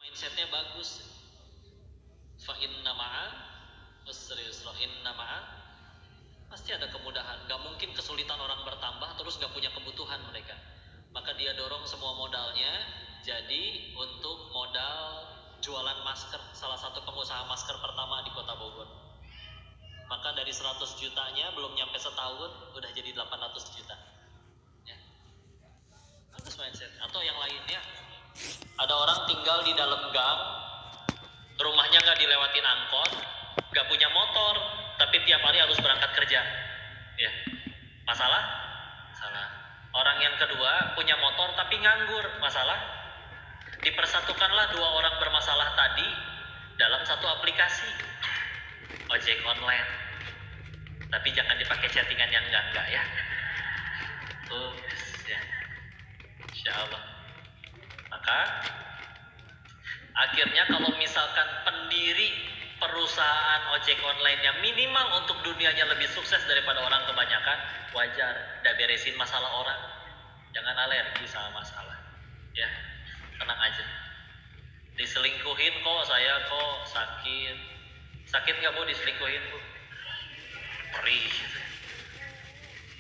mindsetnya bagus. Fa inna ma'a usri yusra, inna ma'a, pasti ada kemudahan. Gak mungkin kesulitan orang bertambah terus gak punya kebutuhan mereka. Maka dia dorong semua modalnya jadi untuk modal jualan masker, salah satu pengusaha masker pertama di Kota Bogor. Maka dari 100 jutanya belum nyampe setahun udah jadi 800 juta. Ya. Bagus mindset. Atau yang lainnya, ada orang tinggal di dalam gang, rumahnya gak dilewatin angkot, gak punya motor, tapi tiap hari harus berangkat kerja. Ya. Masalah? Masalah. Orang yang kedua punya motor tapi nganggur. Masalah? Dipersatukanlah dua orang bermasalah tadi dalam satu aplikasi ojek online. Tapi jangan dipakai chattingan yang enggak ya. Ya. Insya Allah. Maka akhirnya kalau misalkan pendiri perusahaan ojek online-nya minimal untuk dunianya lebih sukses daripada orang kebanyakan, wajar, udah beresin masalah orang. Jangan alergi sama masalah. Ya, tenang aja. Diselingkuhin kok, saya kok sakit. Sakit nggak Bu diselingkuhin Bu? Perih gitu.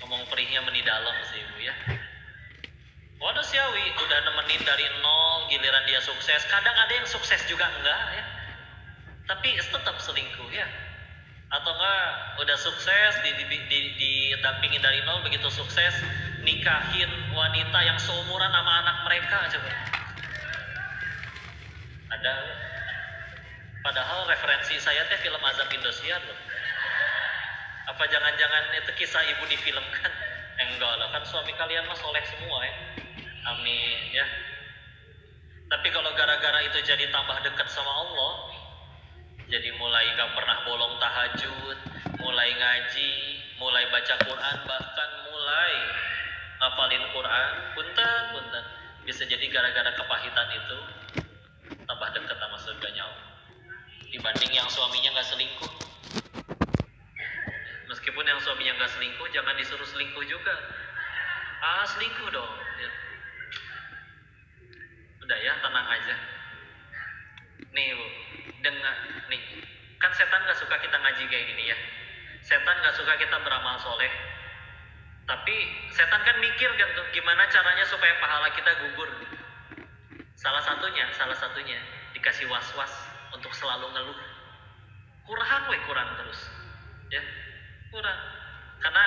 Ngomong perihnya meni dalam sih Bu ya. Waduh siawi, udah nemenin dari nol, giliran dia sukses. Kadang ada yang sukses juga enggak ya. Tapi tetap selingkuh ya. Atau enggak udah sukses didampingin dari nol, begitu sukses nikahin wanita yang seumuran sama anak mereka coba. Ada. Padahal referensi saya teh film Azab Indosiar loh. Apa jangan-jangan itu kisah ibu difilmkan? Enggak lah, kan suami kalian mah soleh semua ya. Amin ya. Tapi kalau gara-gara itu jadi tambah dekat sama Allah, jadi mulai gak pernah bolong tahajud, mulai ngaji, mulai baca Quran, bahkan mulai ngapalin Quran, punten. Bisa jadi gara-gara kepahitan itu tambah dekat sama surganya Allah. Dibanding yang suaminya gak selingkuh. Meskipun yang suaminya gak selingkuh, jangan disuruh selingkuh juga. Selingkuh dong ya. Udah ya, tenang aja. Nih Bu, nih, kan setan gak suka kita ngaji kayak gini ya. Setan gak suka kita beramal soleh. Tapi setan kan mikir kan tuh, gimana caranya supaya pahala kita gugur. Salah satunya dikasih was-was untuk selalu ngeluh. Kurang terus. Ya, kurang. Karena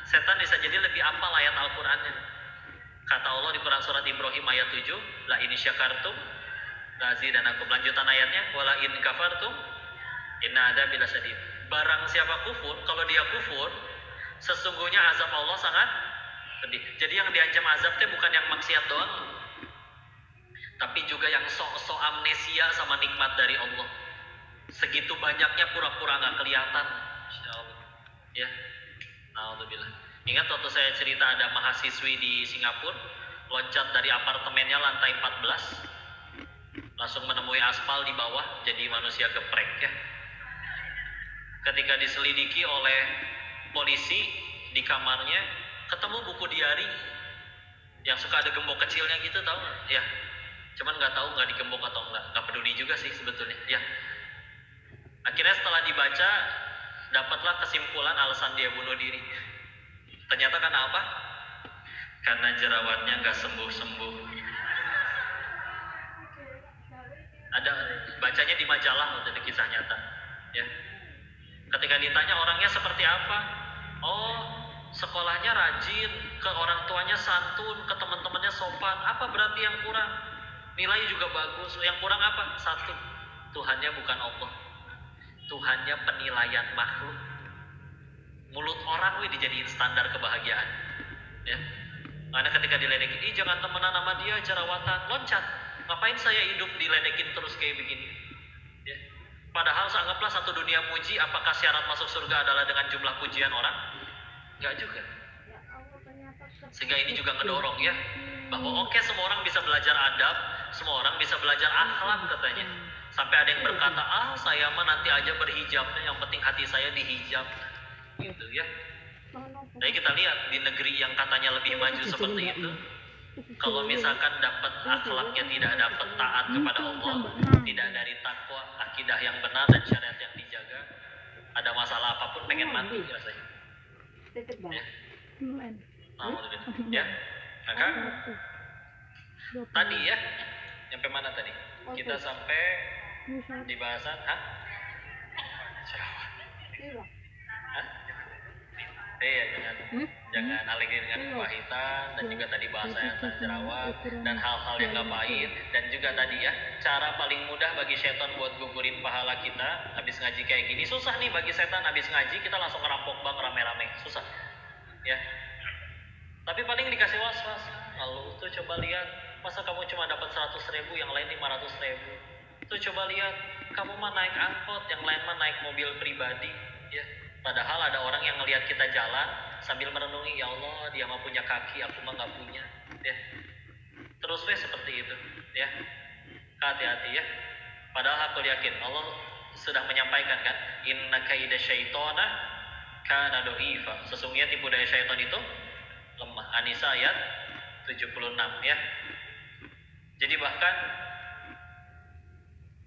setan bisa jadi lebih apal ayat Al-Qur'annya. Kata Allah di Quran surat Ibrahim ayat 7, la in syakartum la azidanakum. Lanjutan ayatnya, wala in kafartum inna adzabi lasyadid. Barang siapa kufur, kalau dia kufur, sesungguhnya azab Allah sangat pedih. Jadi yang diancam azab itu bukan yang maksiat doang, tapi juga yang sok-sok amnesia sama nikmat dari Allah. Segitu banyaknya pura-pura nggak kelihatan. Insyaallah. Ya. Alhamdulillah. Ingat waktu saya cerita ada mahasiswi di Singapura loncat dari apartemennya lantai 14, langsung menemui aspal di bawah, jadi manusia geprek ya. Ketika diselidiki oleh polisi di kamarnya, ketemu buku diari yang suka ada gembok kecilnya gitu, tahu nggak? Ya. Cuman nggak tahu nggak digembok atau nggak peduli juga sih sebetulnya. Ya. Akhirnya setelah dibaca, dapatlah kesimpulan alasan dia bunuh diri. Ternyata karena apa? Karena jerawatnya nggak sembuh-sembuh. Ada bacanya di majalah waktu itu, kisah nyata. Ya. Ketika ditanya orangnya seperti apa? Oh, sekolahnya rajin, ke orang tuanya santun, ke teman-temannya sopan. Apa berarti yang kurang? Nilai juga bagus. Yang kurang apa? Satu, Tuhannya bukan Allah. Tuhannya penilaian makhluk. Mulut orang dijadiin standar kebahagiaan. Ya. Karena ketika diledekin, jangan temenan sama dia, jerawatan, loncat. Ngapain saya hidup diledekin terus kayak begini? Ya. Padahal anggaplah satu dunia muji, apakah syarat masuk surga adalah dengan jumlah pujian orang? Enggak juga. Sehingga ini juga ngedorong ya, bahwa oke, semua orang bisa belajar adab, semua orang bisa belajar akhlak katanya. Sampai ada yang berkata, saya mah nanti aja berhijabnya, yang penting hati saya dihijab. Gitu ya. Jadi kita lihat di negeri yang katanya lebih maju seperti itu, Kalau misalkan dapat akhlaknya tidak dapat taat kepada Allah, tidak dari takwa, akidah yang benar dan syariat yang dijaga, ada masalah apapun pengen mati rasanya. Ya. Ya. Maka tadi ya, sampai mana tadi? Kita sampai di bahasan jangan alih dengan kepahitan, dan juga tadi bahasa yang tak jerawat dan hal-hal yang gak pahit, dan juga tadi ya cara paling mudah bagi setan buat gugurin pahala kita habis ngaji kayak gini. Susah nih bagi setan habis ngaji kita langsung ngerampok bank rame-rame, susah ya. Tapi paling dikasih was-was, lalu tuh coba lihat, masa kamu cuma dapat 100.000, yang lain 500.000. Tuh coba lihat, kamu mah naik angkot, yang lain mah naik mobil pribadi ya. Padahal ada orang yang ngelihat kita jalan sambil merenungi, ya Allah dia mah punya kaki, aku mah nggak punya ya. Terus seperti itu ya. Hati-hati ya. Padahal aku yakin Allah sudah menyampaikan kan, inna kaida syaitana kana dha'ifa. Sesungguhnya tipu daya syaitan itu lemah. An-Nisa ayat 76 ya. Jadi bahkan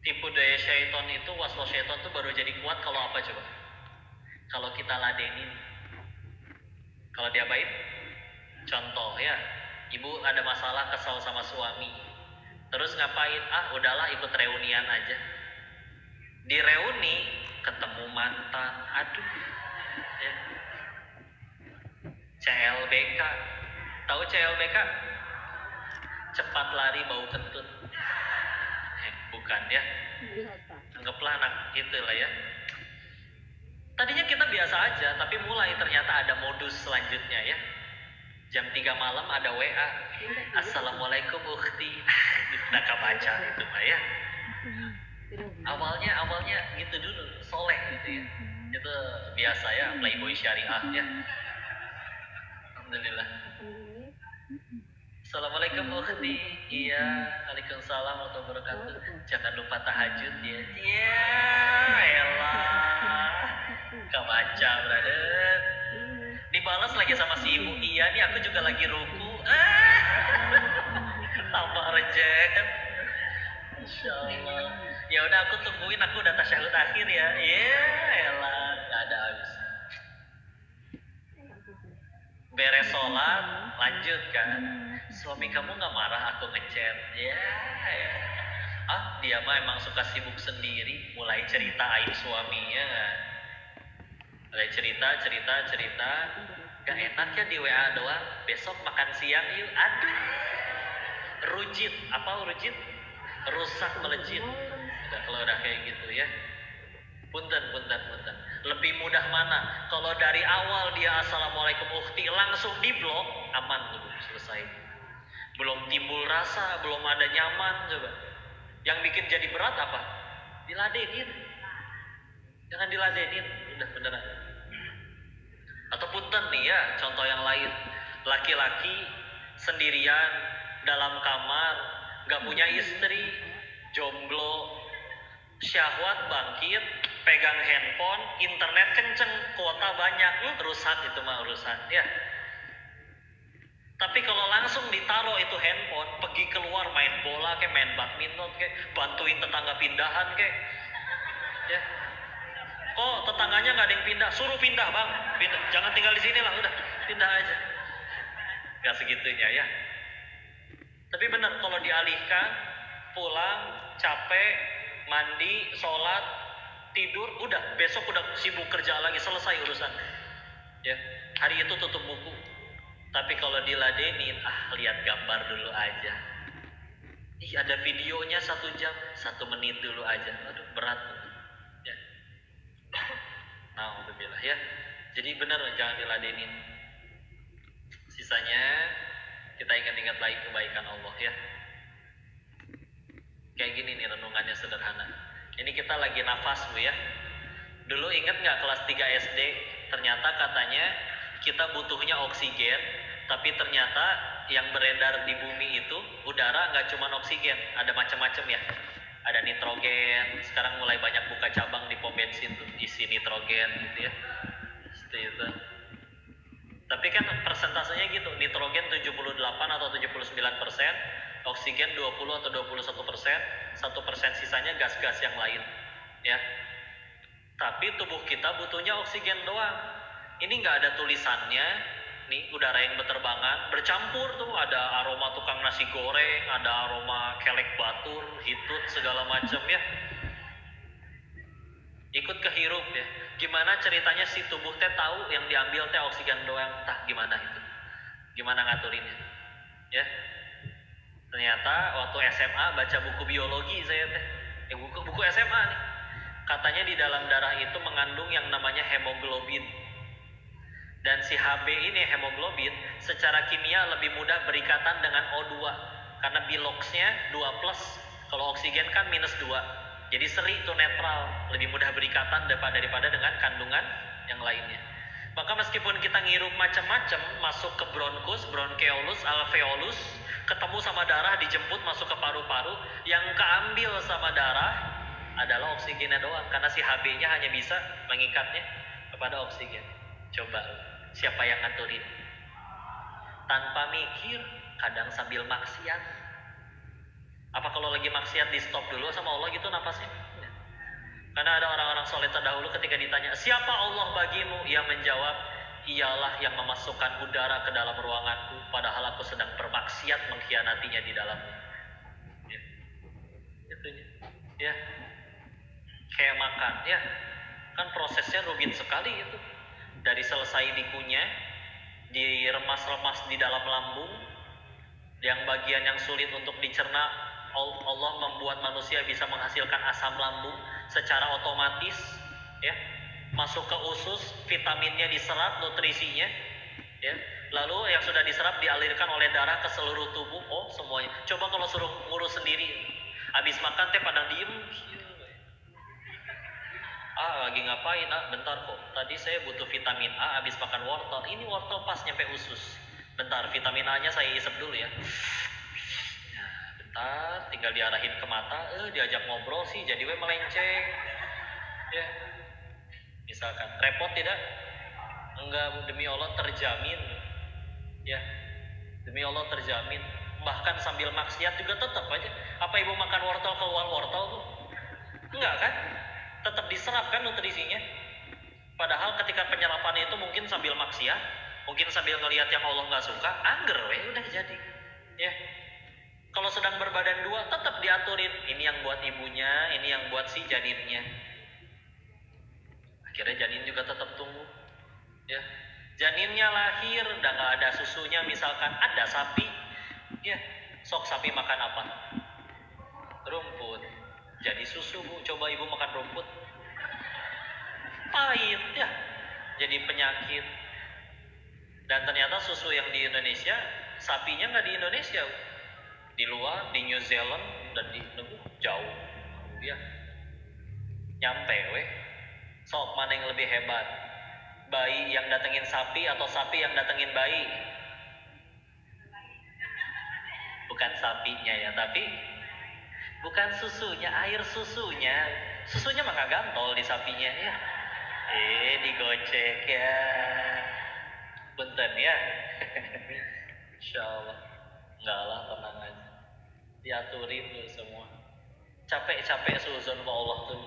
tipu daya syaitan itu, waswas syaitan itu baru jadi kuat kalau apa coba? Kalau kita ladenin. Kalau diapain? Contoh ya, ibu ada masalah kesal sama suami. Terus ngapain? Udahlah ikut reunian aja. Di reuni ketemu mantan. Aduh. Ya. CLBK. Tahu CLBK? Cepat lari bau kentut. Bukan ya. Anggaplah anak itulah ya. Tadinya kita biasa aja, tapi mulai ternyata ada modus selanjutnya ya. Jam 3 malam ada WA. Assalamualaikum ukhti. Kita baca itu mah ya. Awalnya gitu dulu, soleh gitu ya. Itu biasa ya, playboy syariah ya. Alhamdulillah. Assalamualaikum ukhti. Iya, waalaikumsalam warahmatullahi wabarakatuh. Jangan lupa tahajud ya. Ya, elah. Kebaca, brother. Dibalas lagi sama si ibu. Iya nih, aku juga lagi ruku. Tambah reject. Insyaallah. Ya udah, aku tungguin, aku udah tasyahud akhir ya. Ya, elah, nggak ada habis. Beres sholat, lanjut kan. Suami kamu nggak marah aku ngechat? Ya. Dia mah emang suka sibuk sendiri. Mulai cerita aib suaminya kan. Mulai cerita. Gak enak ya di WA doang. Besok makan siang yuk. Aduh. Rujit. Apa rujit? Rusak melejit. Kalau udah kayak gitu ya. Punten. Lebih mudah mana? Kalau dari awal dia assalamualaikum ukhti langsung diblok, aman dulu, selesai. Belum timbul rasa, belum ada nyaman coba. Yang bikin jadi berat apa? Diladenin. Jangan diladenin, udah beneran. Atau punten nih ya, contoh yang lain. Laki-laki sendirian dalam kamar, gak punya istri, jomblo, syahwat bangkit, pegang handphone, internet kenceng, kuota banyak, rusak itu mah urusan ya. Tapi kalau langsung ditaruh itu handphone, pergi keluar main bola kayak main badminton kayak bantuin tetangga pindahan kayak ya. Kok tetangganya nggak ada yang pindah? Suruh pindah bang, pindah. Jangan tinggal di sini lah, udah pindah aja. Gak segitunya ya. Tapi benar kalau dialihkan, pulang capek, mandi, sholat, tidur, udah besok udah sibuk kerja lagi, selesai urusan. Ya, hari itu tutup buku. Tapi kalau diladenin, lihat gambar dulu aja. Ada videonya 1 jam, 1 menit dulu aja. Aduh, berat. Ya. Alhamdulillah ya. Jadi benar jangan diladenin. Sisanya kita ingat-ingat lagi kebaikan Allah ya. Kayak gini nih renungannya sederhana. Ini kita lagi nafas Bu ya. Dulu ingat nggak kelas 3 SD? Ternyata katanya kita butuhnya oksigen, tapi ternyata yang beredar di bumi itu udara nggak cuma oksigen, ada macam-macam ya. Ada nitrogen, sekarang mulai banyak buka cabang di pom bensin tuh, isi nitrogen gitu ya. Seperti itu. Tapi kan persentasenya gitu, nitrogen 78 atau 79%, oksigen 20 atau 21%, 1% sisanya gas-gas yang lain, ya. Tapi tubuh kita butuhnya oksigen doang. Ini nggak ada tulisannya, nih udara yang berterbangan, bercampur tuh, ada aroma tukang nasi goreng, ada aroma kelek batur, hitut, segala macam ya. Ikut kehirup ya. Gimana ceritanya si tubuh teh tahu yang diambil teh oksigen doang, tah gimana itu? Gimana ngaturinnya? Ya. Ternyata waktu SMA baca buku biologi saya teh, buku SMA nih. Katanya di dalam darah itu mengandung yang namanya hemoglobin. Dan si Hb ini, hemoglobin, secara kimia lebih mudah berikatan dengan O2. Karena biloxnya 2+, kalau oksigen kan -2. Jadi seri itu netral, lebih mudah berikatan daripada dengan kandungan yang lainnya. Maka meskipun kita ngirup macam-macam, masuk ke bronkus, bronkeolus, alveolus, ketemu sama darah, dijemput masuk ke paru-paru, yang keambil sama darah adalah oksigennya doang, karena si Hb-nya hanya bisa mengikatnya kepada oksigen. Coba, siapa yang ngaturin? Tanpa mikir, kadang sambil maksiat. Apa kalau lagi maksiat di stop dulu sama Allah gitu napasnya? Karena ada orang-orang soleh terdahulu ketika ditanya, siapa Allah bagimu? Ia menjawab, ialah yang memasukkan udara ke dalam ruanganku, padahal aku sedang bermaksiat mengkhianatinya di dalamnya. Ya. Itunya. Ya. Kayak makan, ya. Kan prosesnya rumit sekali itu. Dari selesai dikunyah, diremas-remas di dalam lambung, yang bagian yang sulit untuk dicerna, Allah membuat manusia bisa menghasilkan asam lambung secara otomatis, ya. Masuk ke usus, vitaminnya diserap, nutrisinya, ya. Lalu yang sudah diserap dialirkan oleh darah ke seluruh tubuh. Oh, semuanya. Coba kalau suruh ngurus sendiri, habis makan teh pada diem. Lagi ngapain? Bentar kok. Tadi saya butuh vitamin A habis makan wortel. Ini wortel pas nyampe usus. Bentar, vitamin A-nya saya isep dulu ya. Bentar, tinggal diarahin ke mata. Diajak ngobrol sih, jadi we melenceng. Ya. Misalkan, repot tidak? Enggak, demi Allah terjamin. Ya. Demi Allah terjamin. Bahkan sambil maksiat juga tetap aja. Apa ibu makan wortel keluar wortel tuh? Enggak kan? Tetap diserap kan nutrisinya. Padahal ketika penyerapannya itu mungkin sambil maksiat, mungkin sambil ngelihat yang Allah nggak suka, angger udah jadi. Ya. Kalau sedang berbadan dua, tetap diaturin. Ini yang buat ibunya, ini yang buat si janinnya. Akhirnya janin juga tetap tumbuh. Ya. Janinnya lahir, udah nggak ada susunya, misalkan ada sapi, ya, sok sapi makan apa? Rumput. Jadi susu bu, coba ibu makan rumput, pahit ya, jadi penyakit. Dan ternyata susu yang di Indonesia, sapinya nggak di Indonesia, di luar, di New Zealand dan di jauh, ya. Nyampe weh, sok mana yang lebih hebat? Bayi yang datengin sapi atau sapi yang datengin bayi? Bukan sapinya ya, tapi bukan susunya, air susunya. Susunya mah gak gantol di sapinya ya. Digocek ya. Benten ya. Insyaallah. Enggak lah, tenang aja. Diaturin dulu semua. Capek-capek suzon ke Allah tuh.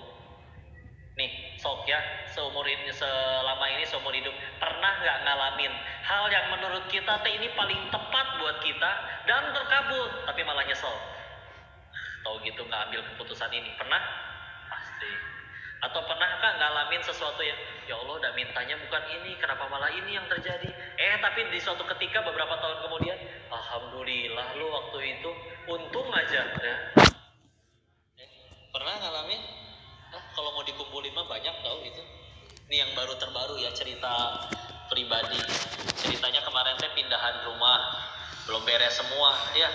Nih, sok ya, selama ini seumur hidup pernah nggak ngalamin hal yang menurut kita ini paling tepat buat kita dan terkabul, tapi malah nyesel? Tahu gitu nggak ambil keputusan ini, pernah? Pasti. Atau pernahkah ngalamin sesuatu yang ya Allah udah mintanya bukan ini, kenapa malah ini yang terjadi? Tapi di suatu ketika beberapa tahun kemudian, alhamdulillah lu waktu itu untung aja ya. Pernah ngalamin? Kalau mau dikumpulin mah banyak tau itu. Ini yang terbaru ya, cerita pribadi. Ceritanya kemarin teh pindahan rumah, belum beres semua ya.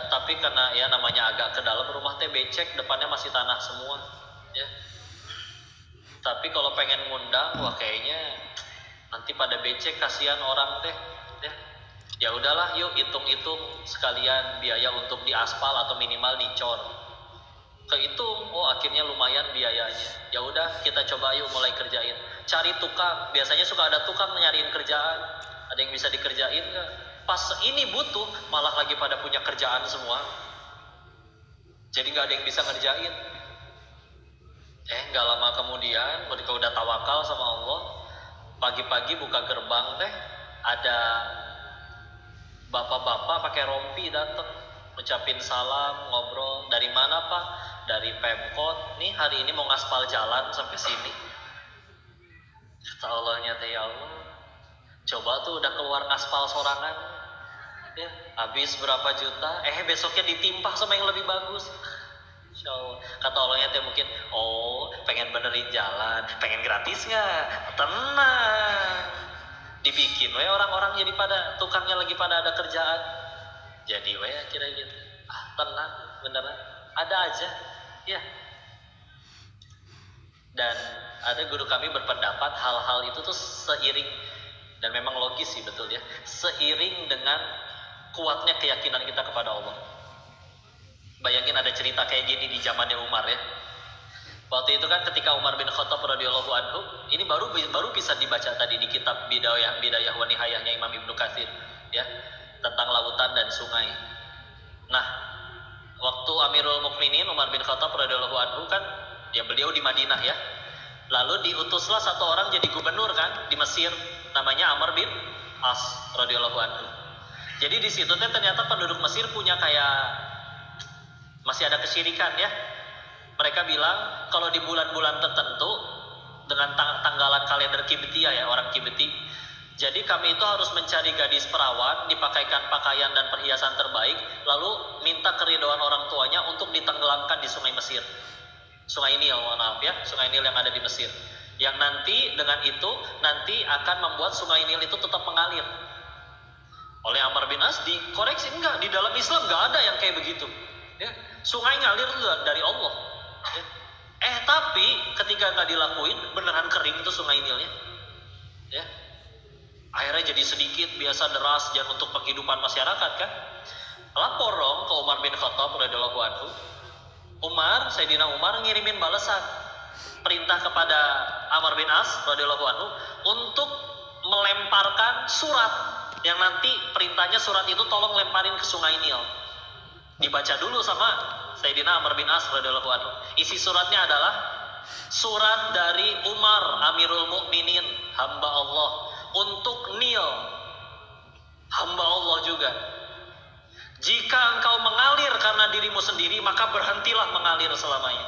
Tapi karena ya namanya agak ke dalam rumah teh becek, depannya masih tanah semua ya. Tapi kalau pengen ngundang, wah kayaknya nanti pada becek, kasihan orang teh ya. Ya udahlah, yuk hitung-hitung sekalian biaya untuk diaspal atau minimal dicor. Kehitung, akhirnya lumayan biayanya. Ya udah, kita coba yuk mulai kerjain. Cari tukang, biasanya suka ada tukang nyariin kerjaan. Ada yang bisa dikerjain nggak? Pas ini butuh, malah lagi pada punya kerjaan semua. Jadi nggak ada yang bisa ngerjain. Nggak lama kemudian, mereka udah tawakal sama Allah. Pagi-pagi buka gerbang teh, ada bapak-bapak pakai rompi datang, ngucapin salam, ngobrol. Dari mana Pak? Dari Pemkot. Nih hari ini mau ngaspal jalan sampai sini. Kata Allahnya teh, ya Allah, coba tuh udah keluar ngaspal sorangan, ya habis berapa juta, besoknya ditimpah sama yang lebih bagus. Insya Allah. Kata Allahnya teh mungkin, pengen benerin jalan, pengen gratis nggak? Tenang, dibikin we orang-orang jadi pada tukangnya lagi pada ada kerjaan, jadi we kira gitu. Tenang, beneran ada aja, ya. Dan ada guru kami berpendapat hal-hal itu tuh seiring, dan memang logis sih, betul ya, seiring dengan kuatnya keyakinan kita kepada Allah. Bayangin ada cerita kayak gini di zamannya Umar ya. Waktu itu kan ketika Umar bin Khattab radhiyallahu anhu, ini baru bisa dibaca tadi di kitab Bidayah wa Nihayahnya Imam Ibnu Katsir ya, tentang lautan dan sungai. Nah, waktu Amirul Mukminin Umar bin Khattab radhiyallahu anhu kan, ya beliau di Madinah ya. Lalu diutuslah satu orang jadi gubernur kan di Mesir, namanya Amr bin As radhiyallahu anhu. Jadi di situ ternyata penduduk Mesir punya kayak masih ada kesyirikan ya. Mereka bilang kalau di bulan-bulan tertentu dengan tanggalan kalender Kibtiyah ya, orang Kibti. Jadi kami itu harus mencari gadis perawan, dipakaikan pakaian dan perhiasan terbaik, lalu minta keridhaan orang tuanya untuk ditenggelamkan di sungai Mesir. Sungai Nil, mohon maaf ya, sungai Nil yang ada di Mesir. Yang nanti dengan itu nanti akan membuat sungai Nil itu tetap mengalir. Oleh Amr bin As dikoreksi, enggak, di dalam Islam enggak ada yang kayak begitu. Ya, sungai ngalir dari Allah. Ya. Tapi ketika nggak dilakuin, beneran kering itu sungai Nilnya. Ya. Akhirnya jadi sedikit, biasa deras dan untuk penghidupan masyarakat kan. Lapor dong ke Umar bin Khattab radhiyallahu anhu. Sayyidina Umar ngirimin balasan, perintah kepada Amr bin As radhiyallahu anhu untuk melemparkan surat yang nanti perintahnya surat itu tolong lemparin ke sungai Nil. Dibaca dulu sama Sayyidina Amr bin As radhiyallahu anhu. Isi suratnya adalah surat dari Umar Amirul Mukminin, hamba Allah, untuk Nil, hamba Allah juga. Jika engkau mengalir karena dirimu sendiri, maka berhentilah mengalir selamanya.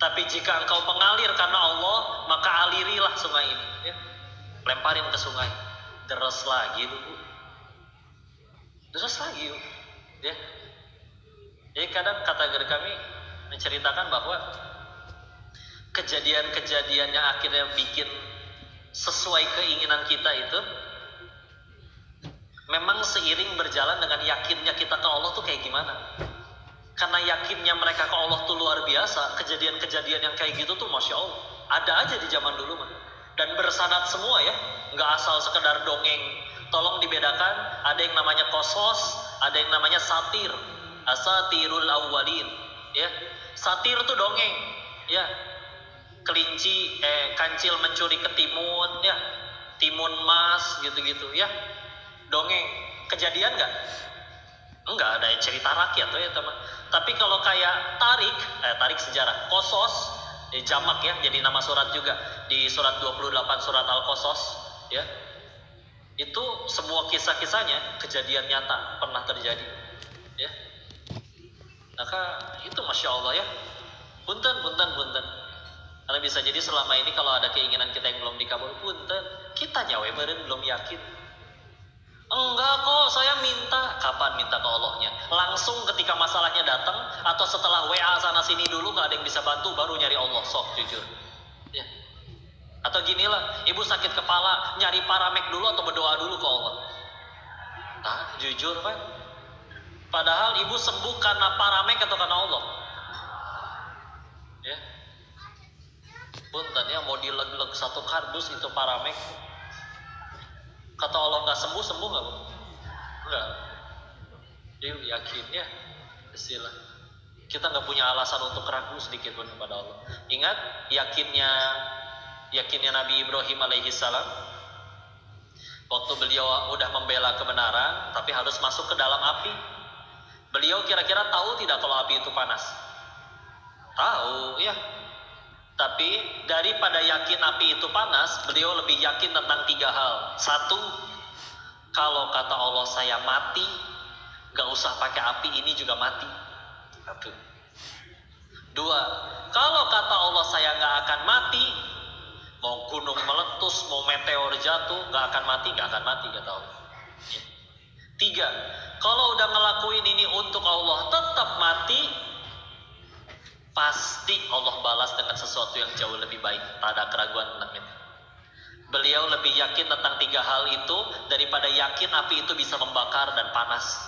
Tapi jika engkau mengalir karena Allah, maka alirilah sungai ini. Ya. Lemparin ke sungai. Deras lagi dulu. Deras lagi. Ya. Jadi kadang kata guru kami menceritakan bahwa kejadian-kejadian yang akhirnya bikin sesuai keinginan kita itu memang seiring berjalan dengan yakinnya kita ke Allah tuh kayak gimana. Karena yakinnya mereka ke Allah tuh luar biasa, kejadian-kejadian yang kayak gitu tuh Masya Allah ada aja di zaman dulu mah. Dan bersanad semua ya, nggak asal sekedar dongeng. Tolong dibedakan, ada yang namanya qasas, ada yang namanya satir, asatirul awwalin ya. Satir tuh dongeng ya, kelinci kancil mencuri ketimun ya, timun mas gitu-gitu ya, dongeng. Kejadian nggak? Enggak, ada cerita rakyat tuh ya teman. Tapi kalau kayak tarik sejarah, qasas jamak ya, jadi nama surat juga di surat 28 surat Al-Qasas ya. Itu semua kisah-kisahnya kejadian nyata pernah terjadi ya. Maka itu Masya Allah ya. Punten. Karena bisa jadi selama ini kalau ada keinginan kita yang belum dikabul, punten, kita nyawa meren belum yakin. Enggak kok, saya minta. Kapan minta ke Allahnya? Langsung ketika masalahnya datang, atau setelah WA sana sini dulu nggak ada yang bisa bantu, baru nyari Allah, sok jujur ya. Atau ginilah, ibu sakit kepala, nyari paramek dulu atau berdoa dulu ke Allah? Nah, jujur Pak, padahal ibu sembuh karena paramek atau karena Allah ya. Punten ya, mau dileg-leg satu kardus itu paramek. Kata Allah nggak sembuh nggak Bu? Enggak. Dia yakin ya, istilah. Kita nggak punya alasan untuk ragu sedikit pun kepada Allah. Ingat yakinnya Nabi Ibrahim alaihissalam Waktu beliau udah membela kebenaran, tapi harus masuk ke dalam api. Beliau kira-kira tahu tidak kalau api itu panas? Tahu, ya. Tapi daripada yakin api itu panas, beliau lebih yakin tentang 3 hal. 1, kalau kata Allah saya mati, gak usah pakai api ini juga mati. 1. 2, kalau kata Allah saya gak akan mati, mau gunung meletus, mau meteor jatuh, gak akan mati kata Allah. 3, kalau udah ngelakuin ini untuk Allah tetap mati, pasti Allah balas dengan sesuatu yang jauh lebih baik. Tak ada keraguan tentang itu. Beliau lebih yakin tentang 3 hal itu daripada yakin api itu bisa membakar dan panas.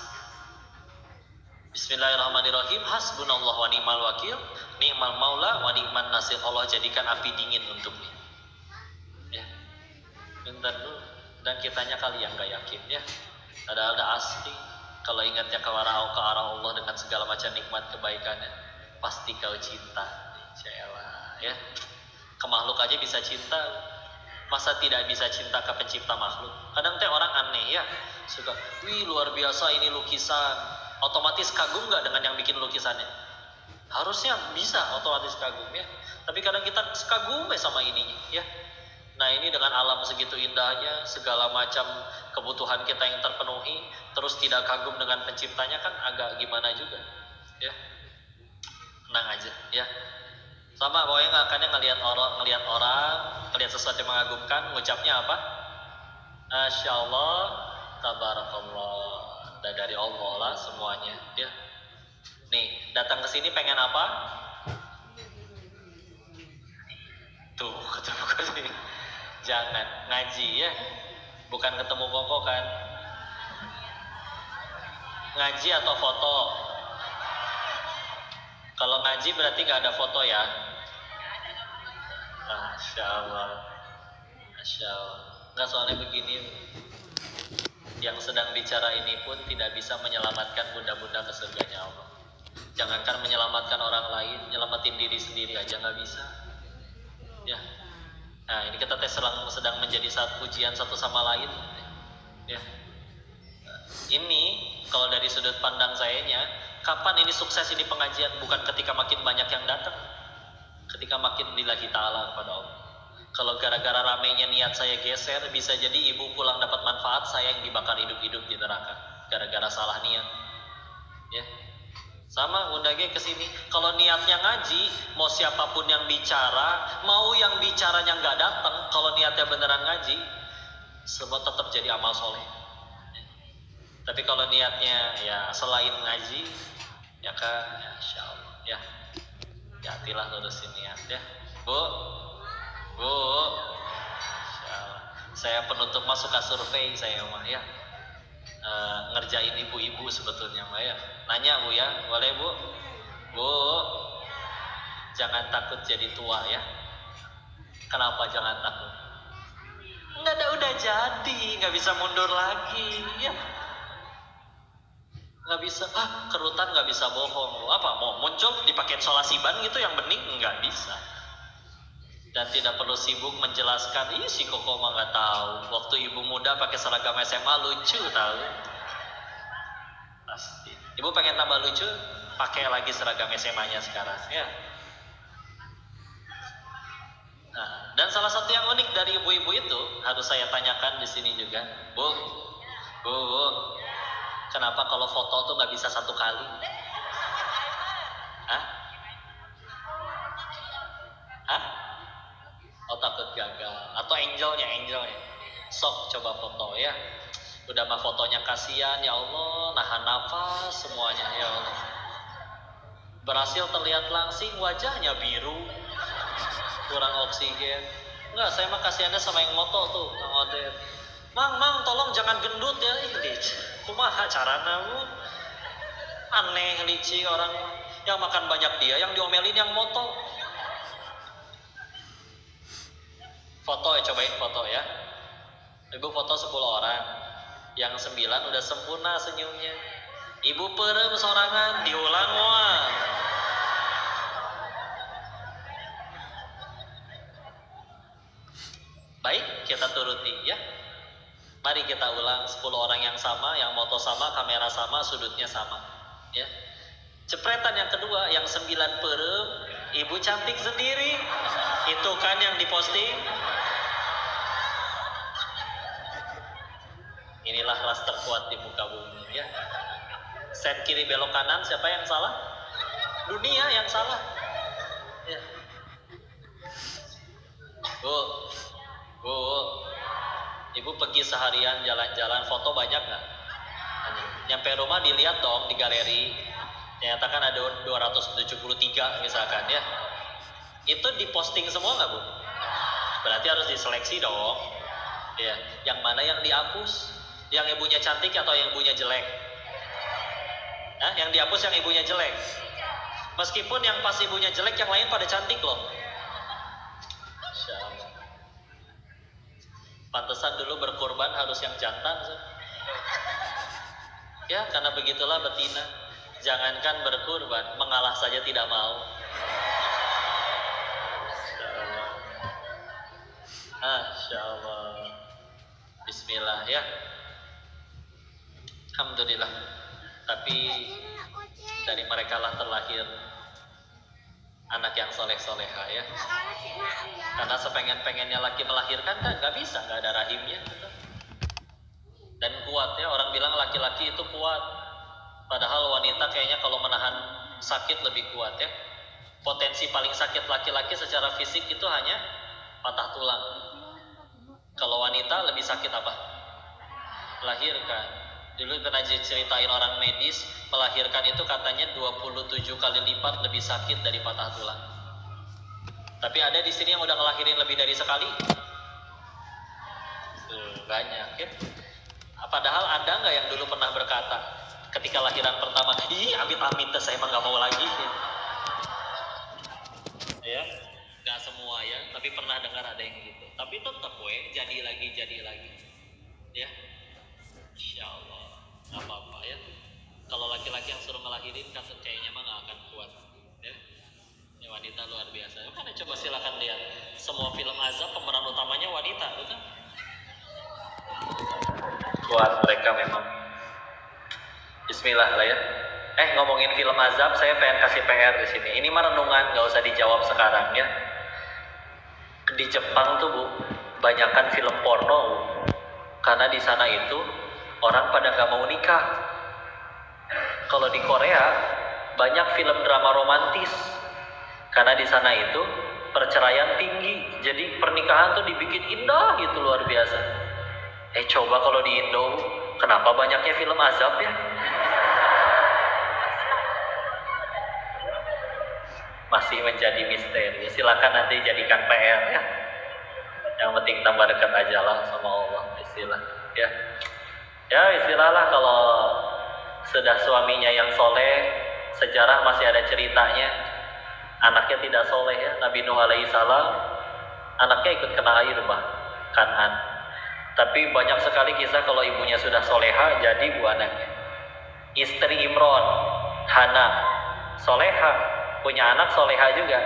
Bismillahirrahmanirrahim. Hasbunallah wa ni'mal wakil, ni'mal maula wa ni'man nasir. Allah jadikan api dingin untuknya. Ya. Bentar dulu. Dan kitanya kali yang gak yakin, ya. Ada asli. Kalau ingatnya ke arah Allah dengan segala macam nikmat kebaikannya, pasti kau cinta. Insyaallah, ya. Ke makhluk aja bisa cinta, masa tidak bisa cinta ke pencipta makhluk? Kadang teh orang aneh, ya, suka, wih luar biasa ini lukisan, otomatis kagum nggak dengan yang bikin lukisannya? Harusnya bisa otomatis kagum, ya. Tapi kadang kita kagum sama ini, ya. Nah ini dengan alam segitu indahnya, segala macam kebutuhan kita yang terpenuhi, terus tidak kagum dengan penciptanya, kan agak gimana juga, ya. Tenang aja, ya. Sama pokoknya nggak akan ngelihat orang, ngelihat sesuatu yang mengagumkan, ngucapnya apa? Masya Allah, tabarakallah. Dan dari Allah lah semuanya, ya. Nih datang ke sini pengen apa? Tuh ketemu kali. Jangan ngaji, ya. Bukan ketemu koko kan? Ngaji atau foto? Kalau ngaji berarti nggak ada foto, ya. Masya Allah. Masya Allah. Nggak, soalnya begini, yang sedang bicara ini pun tidak bisa menyelamatkan bunda-bunda ke surganya Allah. Jangankan menyelamatkan orang lain, nyelamatin diri sendiri aja nggak bisa, ya. Nah ini kita sedang menjadi ujian satu sama lain, ya. Ini kalau dari sudut pandang sayanya, kapan ini sukses ini pengajian? Bukan ketika makin banyak yang datang, ketika makin lillahi ta'ala kepada Allah. Kalau gara-gara ramainya niat saya geser, bisa jadi ibu pulang dapat manfaat, saya yang dibakar hidup-hidup di neraka gara-gara salah niat, ya. Sama undangnya ke sini. Kalau niatnya ngaji, mau siapapun yang bicara, mau yang bicaranya nggak datang, kalau niatnya beneran ngaji, semua tetap jadi amal soleh. Tapi kalau niatnya ya selain ngaji, ya kan, ya insya Allah, ya. Hati-hatilah lurusin niat, ya. Bu, insya Allah. Saya penutup masuk ke survei saya mah, ya. Ngerjain ibu-ibu sebetulnya mah, ya. Nanya Bu, ya, boleh Bu? Bu, jangan takut jadi tua, ya. Kenapa jangan takut? Nggak ada, udah jadi, nggak bisa mundur lagi, ya. Nggak bisa, kerutan nggak bisa bohong. Apa mau muncul dipakai solasiban gitu yang bening? Nggak bisa. Dan tidak perlu sibuk menjelaskan, si Koko mah nggak tahu. Waktu ibu muda pakai seragam SMA lucu, tahu? Pasti. Ibu pengen tambah lucu, pakai lagi seragam SMA-nya sekarang, ya. Nah, dan salah satu yang unik dari ibu-ibu itu harus saya tanyakan di sini juga, Bu, kenapa kalau foto tuh nggak bisa 1 kali? Hah? Oh takut gagal, atau angelnya, sok coba foto, ya. Udah mah fotonya kasihan, ya Allah, nahan nafas semuanya, ya Allah. Berhasil terlihat langsing, wajahnya biru, kurang oksigen. Enggak, saya mah kasihannya sama yang moto tuh, Kang Odet. Mang, tolong jangan gendut, ya. Kumaha carana, Bu? Aneh, licik orang. Yang makan banyak dia, yang diomelin yang moto. Foto, ya, cobain foto, ya. Ibu foto 10 orang, yang 9 udah sempurna senyumnya. Ibu perem sorangan, diulang wah. Baik, kita turuti, ya. Mari kita ulang, 10 orang yang sama, yang moto sama, kamera sama, sudutnya sama. Ya. Jepretan yang kedua, yang 9 perem, ibu cantik sendiri. Itu kan yang diposting. Inilah ras terkuat di muka bumi. Ya. Set kiri belok kanan, siapa yang salah? Dunia yang salah. Ya. Bu, ibu pergi seharian jalan-jalan, foto banyak nggak? Nyampe rumah dilihat dong di galeri. Ternyata kan ada 273 misalkan ya. Itu diposting semua nggak, Bu? Berarti harus diseleksi dong. Ya, yang mana yang dihapus? Yang ibunya cantik atau yang ibunya jelek? Nah, yang dihapus yang ibunya jelek. Meskipun yang pas ibunya jelek, yang lain pada cantik loh. Masya Allah. Pantesan dulu berkorban harus yang jantan. Ya, karena begitulah betina. Jangankan berkorban, mengalah saja tidak mau. Masya Allah. Bismillah ya. Alhamdulillah. Tapi dari mereka lah terlahir anak yang soleh-soleha ya. Karena sepengen-pengennya laki melahirkan kan nggak bisa, nggak ada rahimnya. Dan kuat ya, orang bilang laki-laki itu kuat. Padahal wanita kayaknya kalau menahan sakit lebih kuat ya. Potensi paling sakit laki-laki secara fisik itu hanya patah tulang. Kalau wanita lebih sakit apa? Melahirkan. Dulu pernah ceritain orang medis, melahirkan itu katanya 27 kali lipat lebih sakit dari patah tulang. Tapi ada di sini yang udah ngelahirin lebih dari sekali? Banyak ya. Padahal ada nggak yang dulu pernah berkata ketika lahiran pertama, ih amit-amit saya emang nggak mau lagi. Ya, nggak semua ya, tapi pernah dengar ada yang gitu. Tapi tetap jadi lagi. Ya, Insya Allah, nggak apa-apa ya. Kalau laki-laki yang suruh ngelahirin, kayaknya mah nggak akan kuat. Ya, ini wanita luar biasa. Makanya coba silakan lihat semua film azab pemeran utamanya wanita, betul? Kuat mereka memang. Bismillah lah ya. Ngomongin film azab, saya pengen kasih PR di sini. Ini mah renungan, nggak usah dijawab sekarang ya. Di Jepang tuh Bu, banyakan film porno Bu. Karena di sana itu orang pada nggak mau nikah. Kalau di Korea banyak film drama romantis. Karena di sana itu perceraian tinggi. Jadi pernikahan tuh dibikin indah gitu, luar biasa. Coba kalau di Indo, kenapa banyaknya film azab ya? Masih menjadi misteri. Silakan nanti jadikan PR ya. Yang penting tambah dekat aja lah sama Allah. Istilah ya. Ya istilah lah, kalau sudah suaminya yang soleh, sejarah masih ada ceritanya. Anaknya tidak soleh ya. Nabi Nuh alaihissalam, anaknya ikut kena air Kan'an. Tapi banyak sekali kisah kalau ibunya sudah soleha, jadi bu anaknya. Istri Imron, Hana, soleha, punya anak soleha juga.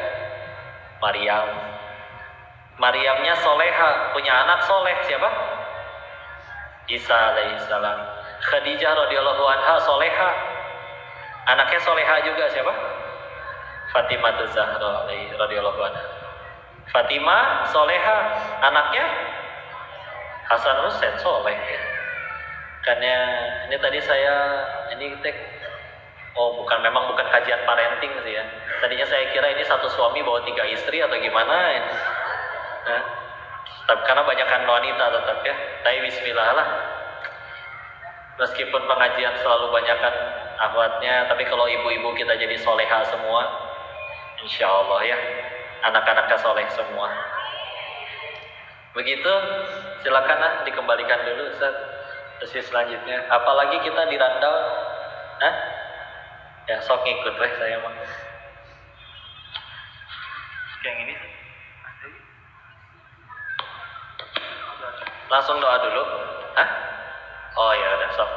Maryamnya soleha, punya anak soleh, siapa? Isa alaihissalam. Khadijah radhiyallahu anha soleha, anaknya soleha juga, siapa? Fatimah Zahra radhiyallahu anha. Fatimah soleha, anaknya Hasan Hussein soleh. Karena ini tadi memang bukan kajian parenting sih ya. Tadinya saya kira ini satu suami bawa 3 istri atau gimana ya. Tapi karena banyakkan wanita tetap ya. Tapi bismillah lah. Meskipun pengajian selalu banyakkan akhwatnya, tapi kalau ibu-ibu kita jadi soleha semua, insya Allah ya, anak-anaknya soleh semua. Begitu, silakan lah dikembalikan dulu Ustaz. Sesi selanjutnya, apalagi kita dirandau, ya sok ngikut saya mah. Yang ini, langsung doa dulu, Oh ya udah sok.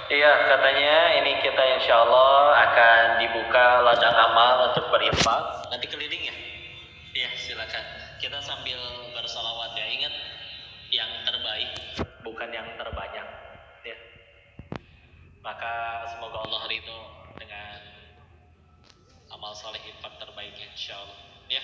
Iya, katanya ini kita insya Allah akan dibuka ladang amal untuk berinfak. Nanti keliling kita sambil bersolawat ya. Ingat, yang terbaik bukan yang terbanyak ya. Maka semoga Allah ridho dengan amal soleh infak terbaiknya insyaallah ya.